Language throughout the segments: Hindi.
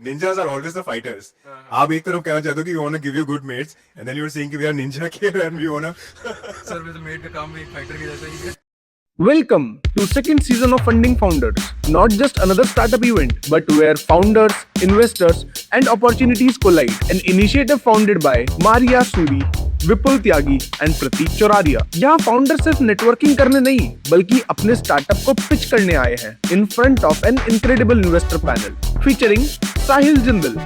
ninjas are always the fighters. आप एक तरफ कहना चाहते हो कि we want to give you good mates, and then you're saying कि we are ninja kid and we want to. Sir वैसे मेड का काम भी एक फाइटर के जैसा ही है. Welcome to second season of Funding Founders. Not just another startup event, but where founders, investors, and opportunities collide. An initiative founded by Maria Suri, Vipul Tyagi and Prateek Chauraria. यहाँ फाउंडर सिर्फ नेटवर्किंग करने नहीं बल्कि अपने स्टार्टअप को पिच करने आए हैं in front of an incredible investor panel featuring Sahil Jindal,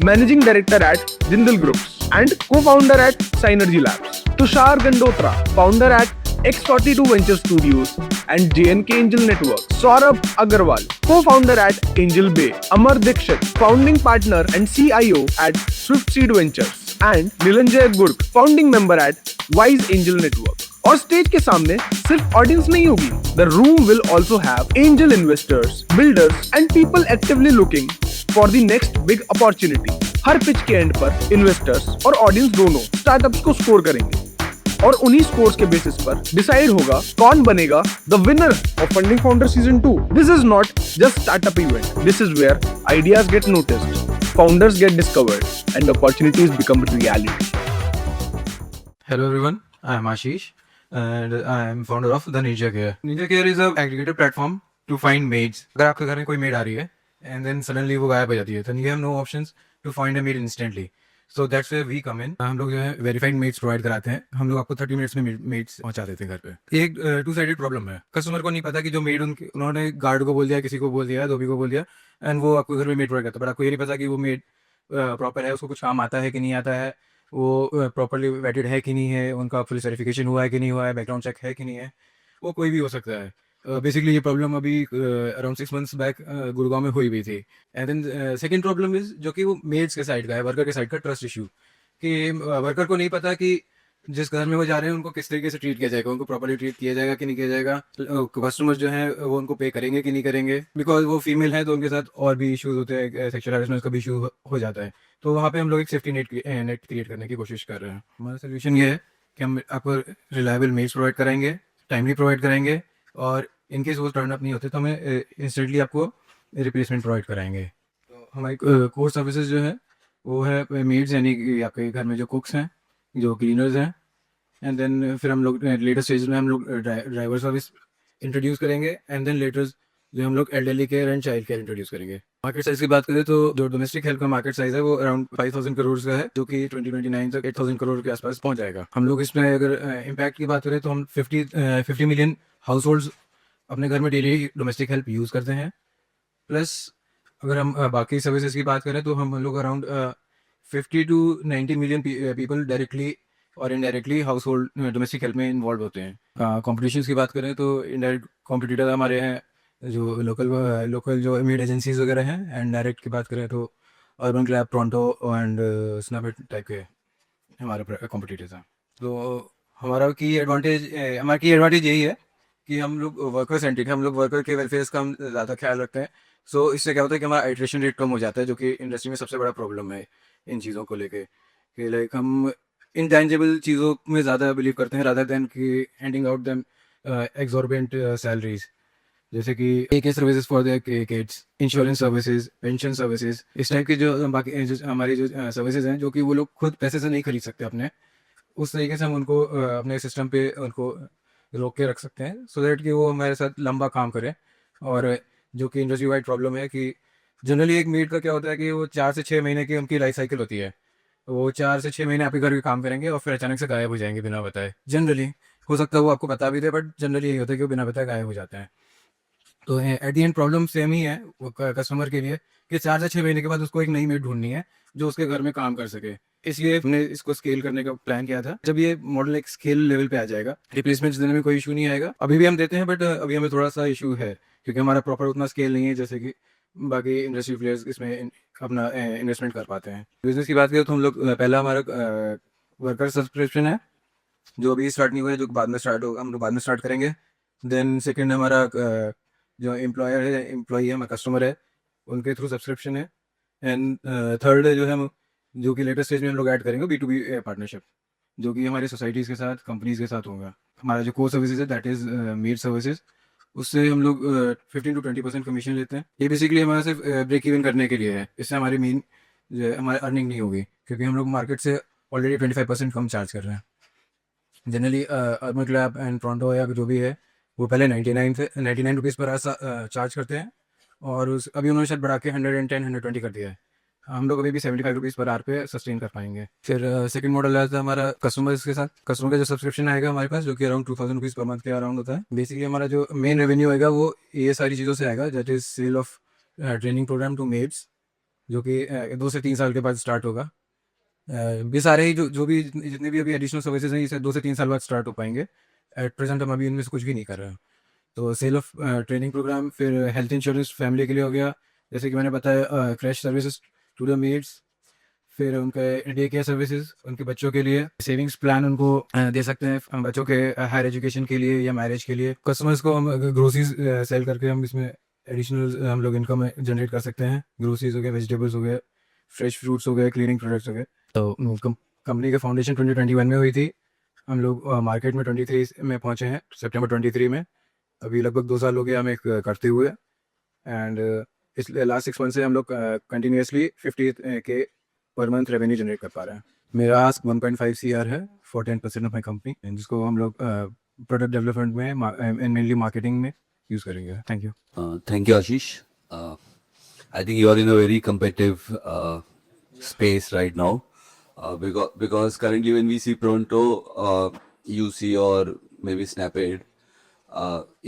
managing director at Jindal groups and co-founder at synergy labs, Tushar Gandotra, founder at X42 Venture Studios and JNK Angel Network, Saurabh Agarwal, co-founder at Angel Bay, Amar Dikshit, founding partner and CIO at Swift Seed Ventures, and Nilanjay Gurk, founding member at Wise Angel Network. और स्टेज के सामने सिर्फ ऑडियंस नहीं होगी. The room will also have angel investors, builders and people actively looking for the next big opportunity. Her pitch के एंड पर इन्वेस्टर्स और ऑडियंस दोनों स्टार्टअप्स को स्कोर करेंगे और उन्हीं स्कोर्स के बेसिस पर डिसाइड होगा कौन बनेगा the winner of funding founder season 2. This is not just startup event. This is where ideas get noticed, founders get discovered and opportunities become reality. Hello everyone, I am Ashish and I am founder of the Ninja Care. Ninja Care is a aggregator platform to find maids. अगर आपके घर में कोई maid आ रही है and then suddenly वो गायब हो जाती है, then you have no options to find a maid instantly. So that's where we come in. हम लोग जो है वेरीफाइड मेड्स प्रोवाइड कराते हैं. हम लोग आपको 30 मिनट्स में मेड्स पहुंचा देते हैं घर पे. एक टू साइडेड प्रॉब्लम है. कस्टमर को नहीं पता कि जो मेड उन्होंने गार्ड को बोल दिया, किसी को बोल दिया, धोबी को बोल दिया एंड वो आपको घर में मेड प्रोवाइड करता है. बट आपको ये नहीं पता कि वो मेड प्रॉपर है, उसको कुछ काम आता है कि नहीं आता है, वो प्रॉपरली वेटेड है कि नहीं है, उनका पुलिस वेरिफिकेशन हुआ है कि नहीं हुआ है, बैकग्राउंड चेक है कि नहीं है. वो कोई भी हो सकता है. बेसिकली ये प्रॉब्लम अभी अराउंड 6 months बैक गुड़गांव में हुई भी थी. And then second problem is जो कि वो मेड्स के साइड का है, वर्कर के साइड का ट्रस्ट इशू, कि वर्कर को नहीं पता कि जिस घर में वो जा रहे हैं उनको किस तरीके से ट्रीट किया जाएगा, उनको प्रॉपर्ली ट्रीट किया जाएगा कि नहीं किया जाएगा, कस्टमर्स जो हैं वो उनको पे करेंगे कि नहीं करेंगे. बिकॉज वो फीमेल है तो उनके साथ और भी इश्यूज होते हैं, सेक्सुअल हैरेसमेंट का भी इशू हो जाता है. तो वहाँ पे हम लोग एक सेफ्टी नेट क्रिएट करने की कोशिश कर रहे हैं. हमारा सोल्यूशन ये है कि हम आपको रिलायबल मेड्स प्रोवाइड कराएंगे, टाइमली प्रोवाइड करेंगे, और इनकेस वो टर्न अप नहीं होते तो हमें इंस्टेंटली आपको रिप्लेसमेंट प्रोवाइड कराएंगे. तो हमारी कोर सर्विसेज जो है वो है मेड्स, यानी कि आपके घर में जो कुक्स हैं, जो क्लीनर्स हैं, एंड देन फिर हम लोग लेटेस्ट स्टेज में हम लोग ड्राइवर सर्विस इंट्रोड्यूस करेंगे, एंड देन लेटर्स जो हम लोग elderly care and child care introduce करेंगे. मार्केट साइज की बात करें तो जो डोमेस्टिक हेल्थ का मार्केट साइज है वो अराउंड 5,000 करोड़ का है, जो कि 2029 तक 8,000 करोड़ के आसपास पहुंच जाएगा. हम लोग इसमें अगर इम्पैक्ट की बात करें तो हम 50 मिलियन हाउस होल्ड्स अपने घर में डेली डोमेस्टिक हेल्प यूज़ करते हैं. प्लस अगर हम बाकी सर्विसेज की बात करें तो हम लोग around 50 to 90 million people directly और indirectly household domestic help में इन्वॉल्व होते हैं. कॉम्पिटिशंस की बात करें तो इनडायरेक्ट कॉम्पिटिटर हमारे हैं जो लोकल जो मेड एजेंसीज वगैरह हैं, एंड डायरेक्ट की बात करें तो Urban Clap, Toronto and Snapdeal type के हमारे कॉम्पिटिटर्स हैं. तो हमारा की एडवांटेज यही है कि हम लोग वर्कर सेंट्रिक है, हम लोग वर्कर के वेलफेयर का हम ज़्यादा ख्याल रखते हैं. सो इससे क्या होता है कि हमारा आइट्रेशन रेट कम हो जाता है, जो कि इंडस्ट्री में सबसे बड़ा प्रॉब्लम है इन चीज़ों को लेके, कि लाइक हम इंटेंजिबल चीज़ों में ज़्यादा बिलीव करते हैं रादर देन कि हैंडिंग आउट देम एक्सॉर्बिएंट सैलरीज, जैसे कि एक services for the kids, insurance services, pension services, इस टाइप की जो बाकी हमारी जो सर्विसेज हैं जो कि वो लोग खुद पैसे से नहीं खरीद सकते अपने, उस तरीके से हम उनको अपने सिस्टम पे उनको रोक के रख सकते हैं, सो दैट कि वो हमारे साथ लंबा काम करें. और जो कि इंडस्ट्री वाइड प्रॉब्लम है कि जनरली एक मेड का क्या होता है कि वो 4 से 6 महीने की उनकी लाइफ साइकिल होती है. वो 4 से 6 महीने आपके घर के काम करेंगे और फिर अचानक से गायब हो जाएंगे बिना बताए. जनरली हो सकता है वो आपको बता भी दे, बट जनरली यही होता है कि वो बिना बताए गायब हो जाते हैं. तो at the end problem same ही है वो कस्टमर के लिए, कि 4 से 6 महीने के बाद उसको एक नई मेड ढूंढनी है जो उसके घर में काम कर सके. इसलिए हमने इसको स्केल करने का प्लान किया था. जब ये मॉडल एक स्केल लेवल पे आ जाएगा, रिप्लेसमेंट देने में कोई इशू नहीं आएगा. अभी भी हम देते हैं, बट अभी हमें थोड़ा सा इशू है क्योंकि हमारा प्रॉपर उतना स्केल नहीं है जैसे कि बाकी इंडस्ट्री प्लेयर्स इसमें अपना इन्वेस्टमेंट कर पाते हैं. बिजनेस की बात करें तो हम लोग पहला हमारा वर्कर सब्सक्रिप्शन है जो अभी स्टार्ट नहीं हुआ है, जो बाद में स्टार्ट होगा, हम लोग बाद में स्टार्ट करेंगे. देन सेकेंड हमारा जो एम्प्लॉयर है, एम्प्लॉई है, हमारा कस्टमर है, उनके थ्रू सब्सक्रिप्शन है. एंड थर्ड जो है हम जो कि लेटेस्ट स्टेज में हम लोग ऐड करेंगे B2B पार्टनरशिप, जो कि हमारी सोसाइटीज़ के साथ, कंपनीज के साथ होगा. हमारा जो कोर सर्विसेज है दैट इज़ मेड सर्विसेज, उससे हम लोग 15 to 20% कमीशन लेते हैं। ये बेसिकली हमारा सिर्फ ब्रेक इवन करने के लिए है, इससे हमारी मेन हमारी अर्निंग नहीं होगी, क्योंकि हम लोग मार्केट से ऑलरेडी 25% कम चार्ज कर रहे हैं। जनरली अर्बन क्लैब एंड टोरंटो या जो भी है वो पहले 99 रुपीज़ पर आवर चार्ज करते हैं, और अभी उन्होंने शायद बढ़ा के 110-120 कर दिया है। हम लोग अभी भी 75 रुपीज़ पर आवर पे सस्टेन कर पाएंगे। फिर सेकंड मॉडल आता है हमारा कस्टमर्स के साथ। कस्टमर का जो सब्सक्रिप्शन आएगा हमारे पास, जो कि अराउंड 2000 रुपीज़ पर मंथ के अराउंड होता है। बेसिकली हमारा जो मेन रेवेन्यू आएगा वो ये सारी चीज़ों से आएगा, that is sale of training program to maids, जो कि 2 से 3 साल के बाद स्टार्ट होगा। ये सारे ही जो भी जितने भी अभी एडिशनल सर्विसेज हैं, ये 2 से 3 साल बाद स्टार्ट हो पाएंगे। एट प्रेजेंट हम अभी इनमें से कुछ भी नहीं कर रहे हैं। तो सेल ऑफ ट्रेनिंग प्रोग्राम, फिर हेल्थ इंश्योरेंस फैमिली के लिए हो गया, जैसे कि मैंने बताया, crash services to the maids, फिर उनके डे केयर सर्विसेज उनके बच्चों के लिए, सेविंग्स प्लान उनको दे सकते हैं बच्चों के हायर एजुकेशन के लिए या मैरिज के लिए। कस्टमर्स को हम ग्रोसरीज सेल करके हम इसमें एडिशनल हम लोग इनकम जनरेट कर सकते हैं। ग्रोसरीज हो गए, वेजिटेबल्स हो गए, फ्रेश फ्रूट्स हो गए, क्लीनिंग प्रोडक्ट्स हो गए। तो कंपनी का फाउंडेशन 2021 में हुई थी। हम लोग मार्केट में 23 में पहुंचे हैं, सितंबर 23 में। अभी लगभग 2 साल हो गए हमें करते हुए, एंड इस लास्ट 6 मंथ से हम लोग continuously 50K per month revenue generate कर पा रहे हैं। मेरा आस्क 1.5 CR है फॉर 10% ऑफ माई कंपनी, जिसको हम लोग प्रोडक्ट डेवलपमेंट में एंड मेनली मार्केटिंग में यूज़ करेंगे। Thank you. Thank you, Ashish. I think you are in a very competitive space right now, because currently when we see Pronto, UC or maybe Snapade,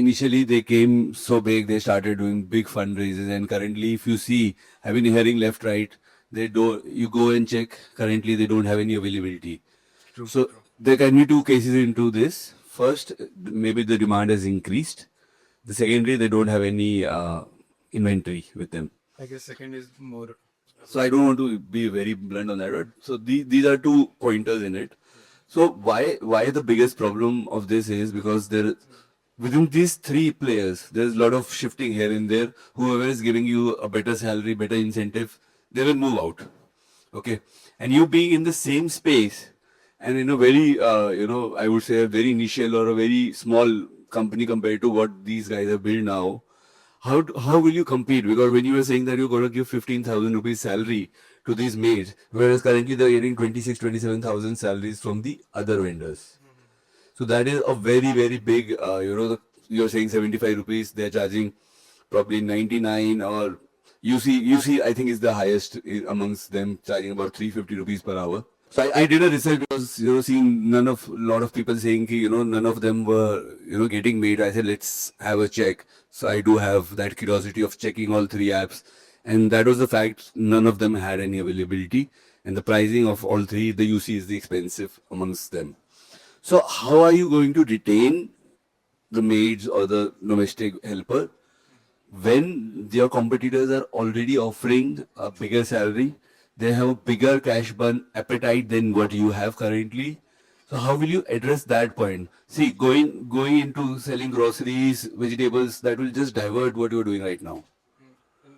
initially they came so big, they started doing big fundraisers, and currently if you see, I've been hearing left, right, you go and check, currently they don't have any availability. So there can be two cases into this. First, maybe the demand has increased. The secondary, they don't have any inventory with them. I guess second is more. So I don't want to be very blunt on that. But so these are two pointers in it. So why the biggest problem of this is because within these three players, there's a lot of shifting here and there. Whoever is giving you a better salary, better incentive, they will move out. Okay, and you being in the same space and in a very I would say a very initial or a very small company compared to what these guys have built now, how will you compete? Because when you were saying that you're going to give 15,000 rupees salary to these maids, whereas currently they're getting 26,000-27,000 salaries from the other vendors. So that is a very, very big, you're saying 75 rupees, they're charging probably 99, or you see, I think is the highest amongst them, charging about 350 rupees per hour. So I did a research because, seeing lot of people saying, none of them were, getting made. I said, let's have a check. So I do have that curiosity of checking all three apps. And that was the fact. None of them had any availability. And the pricing of all three, the UC is the expensive amongst them. So how are you going to retain the maids or the domestic helper when their competitors are already offering a bigger salary? They have a bigger cash burn appetite than what you have currently. So how will you address that point? See, going into selling groceries, vegetables, that will just divert what you're doing right now.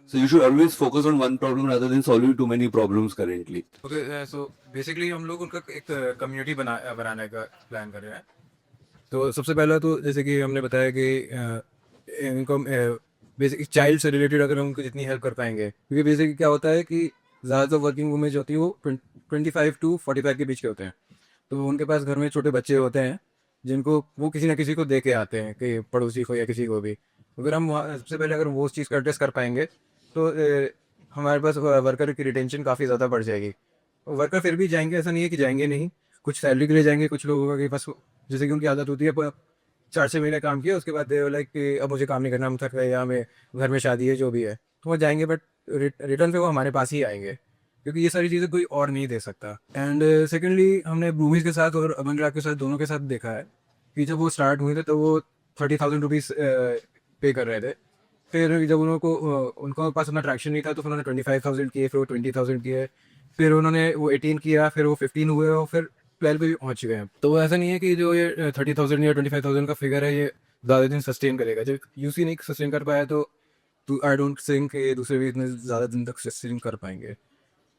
So you should always focus on one problem rather than solving too many problems currently. Okay, so basically हम लोग उनका एक कम्युनिटी बनाने का प्लान कर रहे हैं। तो सबसे पहला तो जैसे कि हमने बताया कि इनको बेसिक चाइल्ड से रिलेटेड अगर हम उनको जितनी हेल्प कर पाएंगे, क्योंकि बेसिकली क्या होता है कि ज़्यादातर वर्किंग वुमेन जो होती है वो 25 to 45 के बीच के होते हैं। तो उनके पास घर में छोटे बच्चे होते हैं जिनको वो किसी ना किसी को दे के आते हैं, कि पड़ोसी को या किसी को भी। अगर हम सबसे पहले अगर वो उस चीज़ को एड्रेस कर पाएंगे तो हमारे पास वर्कर की रिटेंशन काफ़ी ज़्यादा बढ़ जाएगी। वर्कर फिर भी जाएंगे, ऐसा नहीं है कि जाएंगे नहीं, कुछ सैलरी के लिए जाएंगे। कुछ लोगों के पास जैसे कि उनकी आदत होती है 4-6 महीने काम किया, उसके बाद लाइक कि अब मुझे काम नहीं करना, हम थक गए, या हमें घर में शादी है, जो भी है, तो वो जाएंगे। बट रिटर्न पे वो हमारे पास ही आएंगे, क्योंकि ये सारी चीज़ें कोई और नहीं दे सकता। एंड सेकेंडली हमने ब्रूमीज के साथ और अर्बन क्लैब के साथ दोनों के साथ देखा है कि जब वो स्टार्ट हुए थे तो वो 30,000 रुपीज़ पे कर रहे थे। फिर जब उनको पास अपना ट्रैक्शन नहीं था तो फिर उन्होंने 25,000 किए, फिर वो 20,000 किए, फिर उन्होंने वो 18 किया, फिर वो 15 हुए और फिर 12 पे भी पहुँच गए हैं। तो ऐसा नहीं है कि जो ये 30,000 या 25,000 का फिगर है ये ज़्यादा दिन सस्टेन करेगा। जब यूसी नहीं सस्टेन कर पाया तो आई डोंट थिंक कि दूसरे भी इतने ज़्यादा दिन तक सस्टेन कर पाएंगे,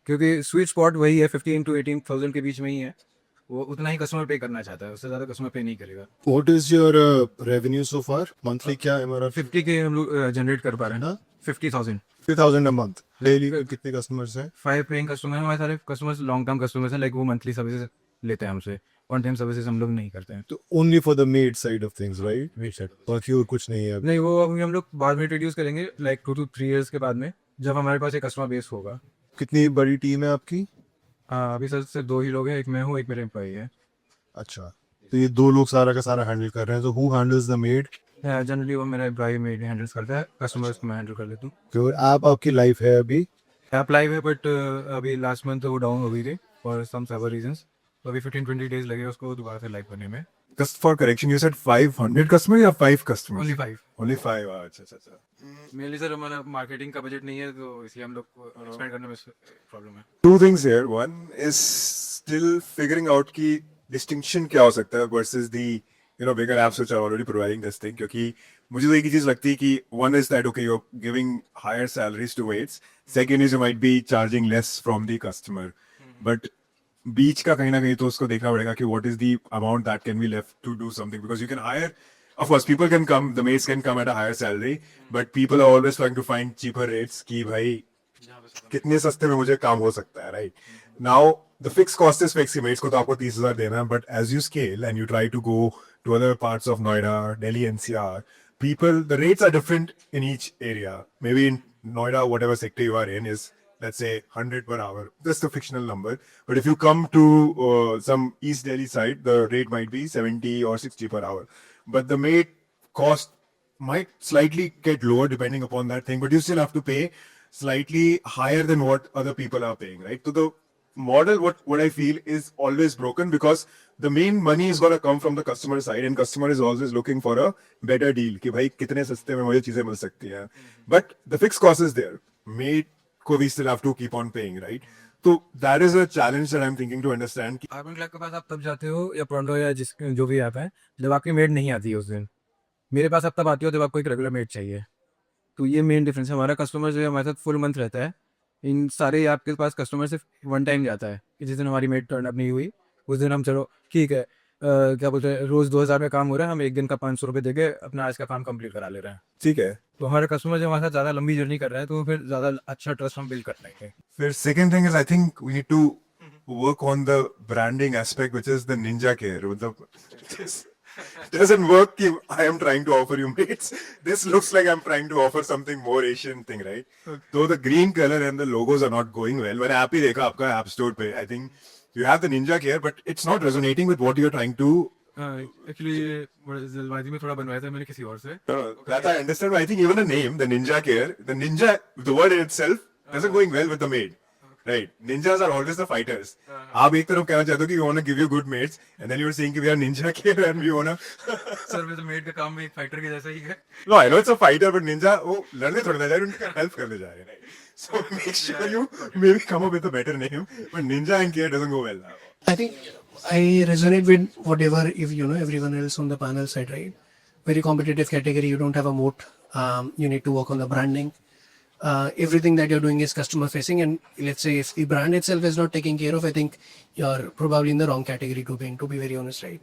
क्योंकि स्वीट स्पॉट वही है 15 to 18,000 के बीच में ही है। वो उतना ही कस्टमर पे करना चाहता है, उससे ज़्यादा कस्टमर पे नहीं करेगा। What is your revenue so far? Monthly क्या है हमारा? 50 के हम लोग जनरेट कर पा रहे हैं ना, 50,000। 50,000 a month. Daily कितने कस्टमर्स हैं? 5 पेइंग कस्टमर हैं हमारे सारे कस्टमर्स, लॉन्ग टर्म कस्टमर्स हैं, लाइक वो मंथली सर्विसेज लेते हैं हमसे, वन टाइम सर्विसेज हम लोग नहीं करते हैं। तो only for the maid side of things, right? वेट सेट बाकी और कुछ नहीं है। नहीं, वो अभी हम लोग बाद में इंट्रोड्यूस करेंगे, लाइक 2 to 3 years के बाद में, जब हमारे पास एक कस्टमर बेस होगा। कितनी बड़ी टीम है आपकी? अभी सर से 2 ही लोग हैं, एक मैं हूँ, एक मेरे एम्प्लॉई है। अच्छा, तो ये 2 लोग सारा का सारा हैंडल कर रहे हैं। तो who handles the maid? Generally वो मेरा एम्प्लॉई मेड हैंडल्स करता है, कस्टमर्स को मैं हैंडल कर लेता हूँ। तो आप आपकी लाइफ है अभी? ऐप लाइव है, बट अभी लास्ट मंथ वो डाउन हो गई थी फॉर सम सर्वर रीजंस, तो अभी 15-20 डेज लगे उसको दोबारा से लाइव करने में। Just for correction, you said 500 customers या 5 customers? ओनली 5। Only 5. अच्छा. मेनली सर हमारा मार्केटिंग का बजट नहीं है, तो इसलिए हम लोग को एक्सपेंड करने में प्रॉब्लम है। Two things here. One is still figuring out की distinction क्या हो सकता है versus the bigger apps which are already providing this thing. क्योंकि मुझे तो एक ही चीज लगती है कि one is that okay, you're giving higher salaries to waits. Second is you might be charging less from the customer. But बीच का कहीं ना कहीं तो उसको देखना पड़ेगा कि what is the amount that can be left to do something, because you can hire, of course people can come, the maids can come at a higher salary, but people are always trying to find cheaper rates कि भाई कितने सस्ते में मुझे काम हो सकता है, right? Now the fixed cost is fixed, maids को तो आपको 30,000 देना है, but as you scale and you try to go to other parts of Noida, Delhi NCR, the rates are different in each area. Maybe in Noida, whatever sector you are in is, let's say 100 per hour, just a fictional number. But if you come to some East Delhi side, the rate might be 70 or 60 per hour. But the maid cost might slightly get lower depending upon that thing, but you still have to pay slightly higher than what other people are paying, right? So the model, what I feel is always broken, because the main money is going to come from the customer side, and customer is always looking for a better deal कि भाई कितने सस्ते में मुझे चीजें मिल सकती हैं. But the fixed cost is there. Maid को we still have to keep on paying, right? So that is a challenge that I'm thinking to understand. Urban क्लैब के पास आप तब जाते हो, या प्रोंडो या जिस जो भी ऐप है, जब आपकी मेड नहीं आती है उस दिन। मेरे पास आप तब आती हो जब आपको एक रेगुलर मेड चाहिए। तो ये मेन डिफरेंस है। हमारा कस्टमर जो है हमारे साथ फुल मंथ रहता है। इन सारे आपके पास कस्टमर सिर्फ वन टाइम जाता है कि जिस दिन हमारी मेड टर्न अप नहीं हुई, उस दिन हम चलो ठीक है, क्या बोलते हैं, रोज 2,000 में काम हो रहा है, हम एक दिन का 500 रुपये देके अपना आज का काम कंप्लीट करा ले रहे हैं। ठीक है, तो हमारे कस्टमर जब हमारे साथ ज़्यादा लंबी जर्नी कर रहा है, तो फिर ज़्यादा अच्छा ट्रस्ट हम बिल्ड कर पाएंगे। फिर second thing is I think we need to work on the branding aspect, which is the Ninja Care. मतलब this doesn't work कि I am trying to offer you mates. This looks like I'm trying to offer something more Asian thing, right? So the green color and the logos are not going well. मैंने ऐप ही देखा आपका App Store पे. I think you have the Ninja Care, but it's not resonating with what you're trying to. Actually जल्दबाजी में थोड़ा बनवाया था मैंने किसी और से। That I understand, but I think even the name, the Ninja Care, the Ninja, the word in itself doesn't going well with the maid. Right. Ninjas are always the fighters. आप एक तरफ कहना चाहते हो कि we want to give you good mates, and then you were saying कि we are Ninja Care and we want to. Sir मेरे मेड का काम में एक फाइटर के जैसा ही है। No, I know it's a fighter, but Ninja वो लड़ने थोड़ा ना जा रहे, उनका help करने जा रहे हैं. So make sure you maybe come up with a better name, but Ninja and Care doesn't go well. I think I resonate with whatever, if you know, everyone else on the panel side, right? Very competitive category. You don't have a moat. You need to work on the branding. Everything that you're doing is customer facing, and let's say if the brand itself is not taken care of, I think you're probably in the wrong category to be very honest, right?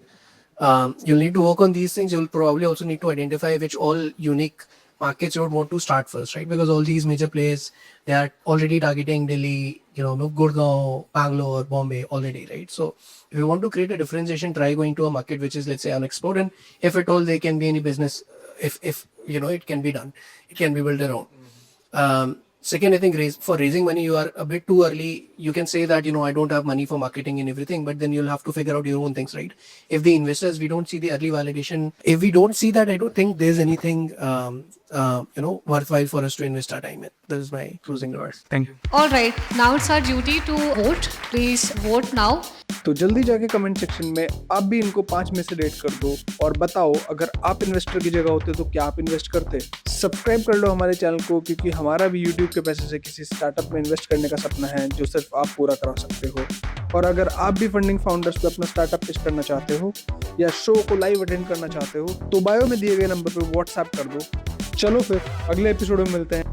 You'll need to work on these things. You'll probably also need to identify which all unique markets you would want to start first, right? Because all these major players, they are already targeting Delhi, Gurgaon, Bangalore, Bombay already, right? So if you want to create a differentiation, try going to a market which is, let's say, unexplored, and if at all there can be any business, if it can be done, it can be built around. Second, I think for raising money, you are a bit too early. You can say that, I don't have money for marketing and everything, but then you'll have to figure out your own things, right? If the investors, we don't see the early validation, if we don't see that, I don't think there's anything, worthwhile for us to invest our time in. This is my closing remarks. Thank you. All right, now it's our duty to vote. Please vote now. तो जल्दी जाके कमेंट सेक्शन में आप भी इनको 5 में से रेट कर दो और बताओ अगर आप इन्वेस्टर की जगह होते तो क्या आप इन्वेस्ट करते। सब्सक्राइब कर लो हमारे चैनल को, क्योंकि हमारा भी यूट्यूब के पैसे से किसी स्टार्टअप में इन्वेस्ट करने का सपना है जो सिर्फ आप पूरा करा सकते हो। और अगर आप भी फंडिंग फाउंडर्स पे अपना स्टार्टअप पिच करना चाहते हो या शो को लाइव अटेंड करना चाहते हो तो बायो में दिए गए नंबर पर व्हाट्सएप कर दो। चलो फिर अगले एपिसोड में मिलते हैं।